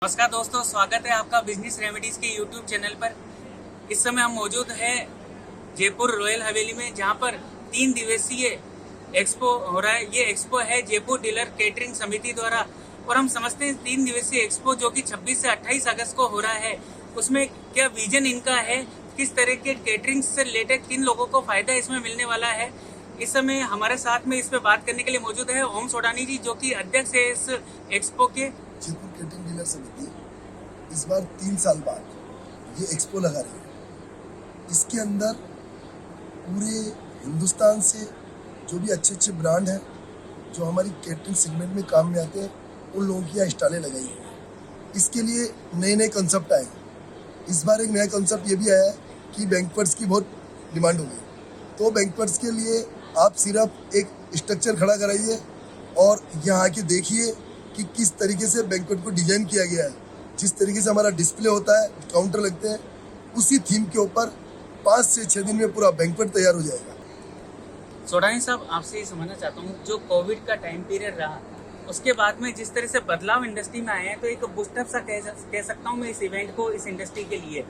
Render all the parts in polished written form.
नमस्कार दोस्तों, स्वागत है आपका बिजनेस रेमेडीज के यूट्यूब चैनल पर। इस समय हम मौजूद हैं जयपुर रॉयल हवेली में, जहां पर 3 दिवसीय एक्सपो हो रहा है। ये एक्सपो है जयपुर डीलर केटरिंग समिति द्वारा, और हम समझते हैं 3 दिवसीय एक्सपो जो कि 26 से 28 अगस्त को हो रहा है, उसमें क्या विजन इनका है, किस तरह के केटरिंग से रिलेटेड किन लोगों को फायदा इसमें मिलने वाला है। इस समय हमारे साथ में इस पे बात करने के लिए मौजूद है ओम सोडानी जी, जो कि अध्यक्ष है इस एक्सपो के। जयपुर केटरिंग डीलर समिति इस बार 3 साल बाद ये एक्सपो लगा रही है। इसके अंदर पूरे हिंदुस्तान से जो भी अच्छे अच्छे ब्रांड हैं जो हमारी केटरिंग सेगमेंट में काम में आते हैं, उन लोगों की यहाँ स्टॉलें लगाई हैं। इसके लिए नए नए कंसेप्ट आए। इस बार एक नया कंसेप्ट ये भी आया है कि बैंक्वेट्स की बहुत डिमांड हो गई, तो बैंक्वेट्स के लिए आप सिर्फ एक स्ट्रक्चर खड़ा कराइए और यहाँ आके देखिए कि किस तरीके से बैंक्वेट को डिजाइन किया गया है। जिस तरीके से हमारा डिस्प्ले होता है, काउंटर लगते हैं, उसी थीम के ऊपर 5 से 6 दिन में पूरा बैंक्वेट तैयार हो जाएगा। सोडानी साहब, आपसे ये समझना चाहता हूँ, जो कोविड का टाइम पीरियड रहा उसके बाद में जिस तरह से बदलाव इंडस्ट्री में आए हैं, तो एक बूस्टअप सा कह सकता हूँ मैं इस इवेंट को, इस इंडस्ट्री के लिए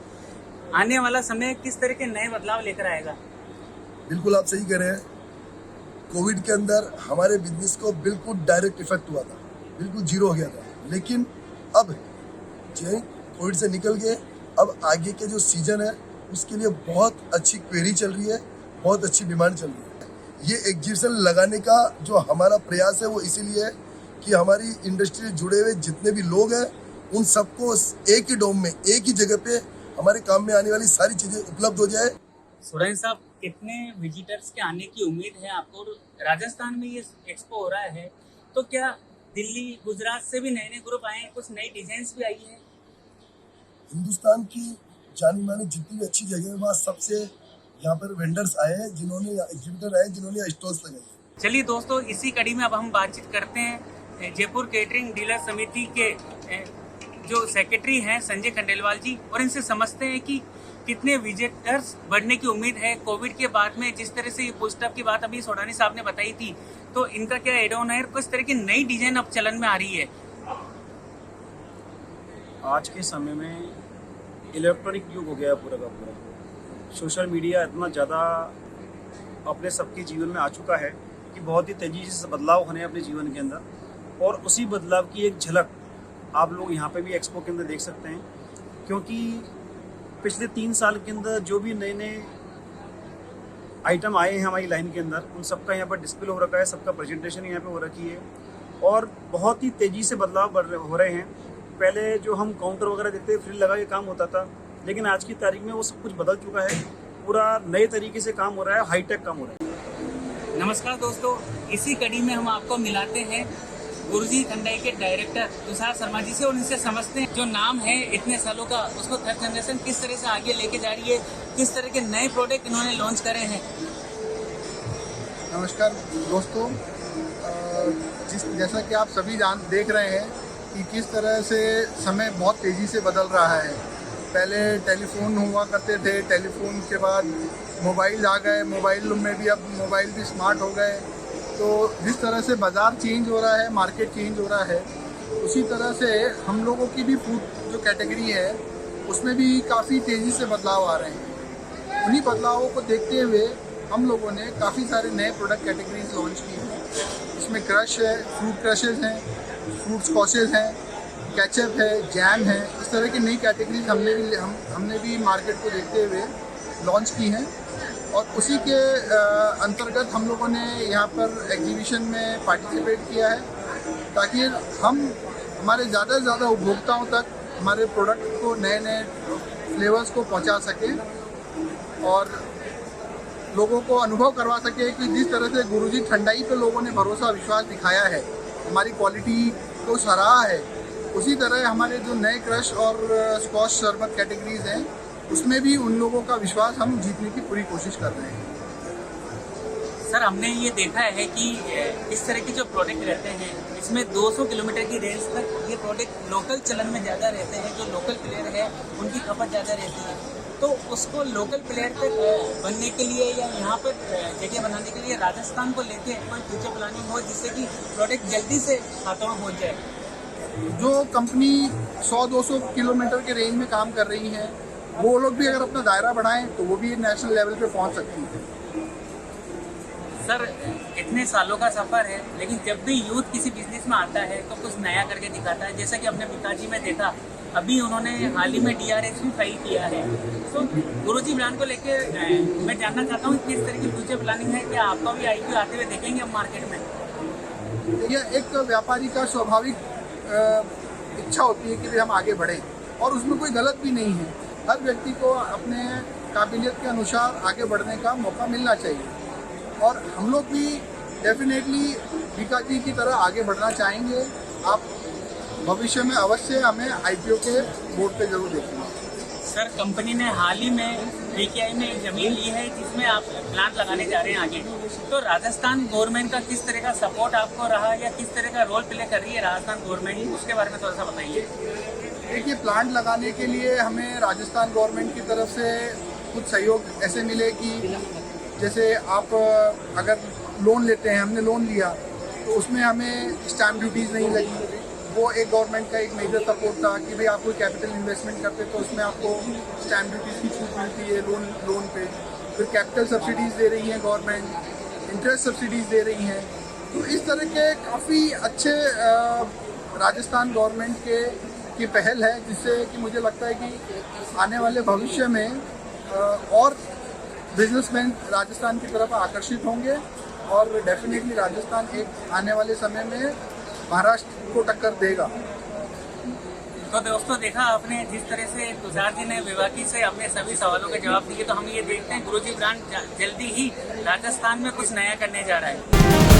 आने वाला समय किस तरह के नए बदलाव लेकर आएगा? बिल्कुल आप सही कह रहे हैं। कोविड के अंदर हमारे बिजनेस को बिल्कुल डायरेक्ट इफेक्ट हुआ था, बिल्कुल जीरो हो गया था। लेकिन अब जो कोविड से निकल गए, अब आगे के जो सीजन है उसके लिए बहुत अच्छी क्वेरी चल रही है, बहुत अच्छी डिमांड चल रही है। ये एग्जीबिशन लगाने का जो हमारा प्रयास है वो इसीलिए है कि हमारी इंडस्ट्री से जुड़े हुए जितने भी लोग हैं उन सबको एक ही डोम में, एक ही जगह पे हमारे काम में आने वाली सारी चीजें उपलब्ध हो जाए। सोडानी साहब, कितने विजिटर्स के आने की उम्मीद है आपको? राजस्थान में ये एक्सपो हो रहा है, तो क्या दिल्ली, गुजरात से भी नए नए ग्रुप आए हैं, कुछ नई डिजाइन्स भी आई है? हिंदुस्तान की जानी मानी जितनी भी अच्छी जगह है वहाँ सबसे यहाँ पर वेंडर्स आए हैं, जिन्होंने एग्जीबिटर आए, जिन्होंने स्टॉल्स लगाए। चलिए दोस्तों, इसी कड़ी में अब हम बातचीत करते हैं जयपुर केटरिंग डीलर समिति के जो सेक्रेटरी हैं संजय खंडेलवाल जी, और इनसे समझते हैं कि कितने विजिटर्स बढ़ने की उम्मीद है कोविड के बाद में। जिस तरह से ये बूस्टअप की बात अभी सोडानी साहब ने बताई थी, तो इनका क्या एड ऑन है, किस तरह की नई डिजाइन अब चलन में आ रही है? आज के समय में इलेक्ट्रॉनिक युग हो गया है पूरा का पूरा। सोशल मीडिया इतना ज़्यादा अपने सबके जीवन में आ चुका है कि बहुत ही तेज़ी से बदलाव होने हैं अपने जीवन के अंदर, और उसी बदलाव की एक झलक आप लोग यहाँ पे भी एक्सपो के अंदर देख सकते हैं। क्योंकि पिछले 3 साल के अंदर जो भी नए नए आइटम आए हैं हमारी लाइन के अंदर, उन सबका यहाँ पर डिस्प्ले हो रखा है, सबका प्रेजेंटेशन यहाँ पे हो रखी है, और बहुत ही तेज़ी से बदलाव हो रहे हैं। पहले जो हम काउंटर वगैरह देखते थे, फ्रिल लगा के काम होता था, लेकिन आज की तारीख में वो सब कुछ बदल चुका है। पूरा नए तरीके से काम हो रहा है, हाईटेक काम हो रहा है। नमस्कार दोस्तों, इसी कड़ी में हम आपको मिलाते हैं गुरुजी ठंडाई के डायरेक्टर तुषार शर्मा जी से, और इनसे समझते हैं जो नाम है इतने सालों का, उसको थर्ड जनरेशन किस तरह से आगे लेके जा रही है, किस तरह के नए प्रोडक्ट इन्होंने लॉन्च करे हैं। नमस्कार दोस्तों, जैसा कि आप सभी देख रहे हैं कि किस तरह से समय बहुत तेज़ी से बदल रहा है। पहले टेलीफोन हुआ करते थे, टेलीफोन के बाद मोबाइल आ गए, मोबाइल में भी अब मोबाइल भी स्मार्ट हो गए। तो जिस तरह से बाज़ार चेंज हो रहा है, मार्केट चेंज हो रहा है, उसी तरह से हम लोगों की भी फूड जो कैटेगरी है उसमें भी काफ़ी तेज़ी से बदलाव आ रहे हैं। उन्हीं बदलावों को देखते हुए हम लोगों ने काफ़ी सारे नए प्रोडक्ट कैटेगरीज लॉन्च की हैं। इसमें क्रश है, फ्रूट क्रशेज़ हैं, फ्रूट स्कॉशेज़ हैं, केचप है, जैम है। इस तरह की नई कैटेगरीज हमने भी मार्केट को देखते हुए लॉन्च की हैं, और उसी के अंतर्गत हम लोगों ने यहाँ पर एग्जीबिशन में पार्टिसिपेट किया है, ताकि हम हमारे ज़्यादा से ज़्यादा उपभोक्ताओं तक हमारे प्रोडक्ट को, नए नए फ्लेवर्स को पहुँचा सकें, और लोगों को अनुभव करवा सके कि जिस तरह से गुरुजी ठंडाई पे लोगों ने भरोसा विश्वास दिखाया है, हमारी क्वालिटी को सराहा है, उसी तरह हमारे जो नए क्रश और स्कॉच शरबत कैटेगरीज हैं उसमें भी उन लोगों का विश्वास हम जीतने की पूरी कोशिश कर रहे हैं। सर, हमने ये देखा है कि इस तरह के जो प्रोडक्ट रहते हैं इसमें 200 किलोमीटर की रेंज तक ये प्रोडक्ट लोकल चलन में ज़्यादा रहते हैं। जो लोकल प्लेयर है उनकी खपत ज़्यादा रहती है, तो उसको लोकल प्लेयर तक बनने के लिए या यहाँ पर जगह बनाने के लिए राजस्थान को लेके कोई फ्यूचर प्लानिंग हो जिससे कि प्रोडक्ट जल्दी से हाथों में पहुँच जाए? जो कंपनी 100-200 किलोमीटर के रेंज में काम कर रही है, वो लोग भी अगर अपना दायरा बढ़ाएं तो वो भी नेशनल लेवल पे पहुंच सकती है। सर इतने सालों का सफर है, लेकिन जब भी यूथ किसी बिजनेस में आता है तो कुछ नया करके दिखाता है। जैसा कि अपने पिताजी में देखा, अभी उन्होंने हाल ही में DRS भी फाइल किया है। तो गुरुजी ब्रांड को लेके मैं जानना चाहता हूँ किस तरह की फ्यूचर प्लानिंग है, क्या आपका भी IPO आते हुए देखेंगे हम मार्केट में? यह एक व्यापारी का स्वाभाविक इच्छा होती है कि भाई हम आगे बढ़ें, और उसमें कोई गलत भी नहीं है। हर व्यक्ति को अपने काबिलियत के अनुसार आगे बढ़ने का मौका मिलना चाहिए, और हम लोग भी डेफिनेटली बीका जी की तरह आगे बढ़ना चाहेंगे। आप भविष्य में अवश्य हमें IPO के बोर्ड पे जरूर देखेंगे। सर कंपनी ने हाल ही में BKI में एक जमीन ली है जिसमें आप प्लांट लगाने जा रहे हैं आगे। तो राजस्थान गवर्नमेंट का किस तरह का सपोर्ट आपको रहा, या किस तरह का रोल प्ले कर रही है राजस्थान गवर्नमेंट, उसके बारे में थोड़ा सा बताइए। देखिए, प्लांट लगाने के लिए हमें राजस्थान गवर्नमेंट की तरफ से कुछ सहयोग ऐसे मिले कि जैसे आप अगर लोन लेते हैं, हमने लोन लिया तो उसमें हमें स्टैम्प ड्यूटीज़ नहीं लगी। वो एक गवर्नमेंट का एक मेजर सपोर्ट था कि भाई आप कोई कैपिटल इन्वेस्टमेंट करते तो उसमें आपको स्टैम्प ड्यूटीज़ की छूट मिलती है लोन पे। फिर कैपिटल सब्सिडीज़ दे रही हैं गवर्नमेंट, इंटरेस्ट सब्सिडीज़ दे रही हैं। तो इस तरह के काफ़ी अच्छे राजस्थान गवर्नमेंट की पहल है, जिससे कि मुझे लगता है कि आने वाले भविष्य में और बिजनेसमैन राजस्थान की तरफ आकर्षित होंगे, और डेफिनेटली राजस्थान एक आने वाले समय में महाराष्ट्र को टक्कर देगा। तो दोस्तों देखा आपने जिस तरह से तुषार जी ने विवाकी से अपने सभी सवालों के जवाब दिए। तो हम ये देखते हैं गुरुजी ब्रांड जल्दी ही राजस्थान में कुछ नया करने जा रहा है।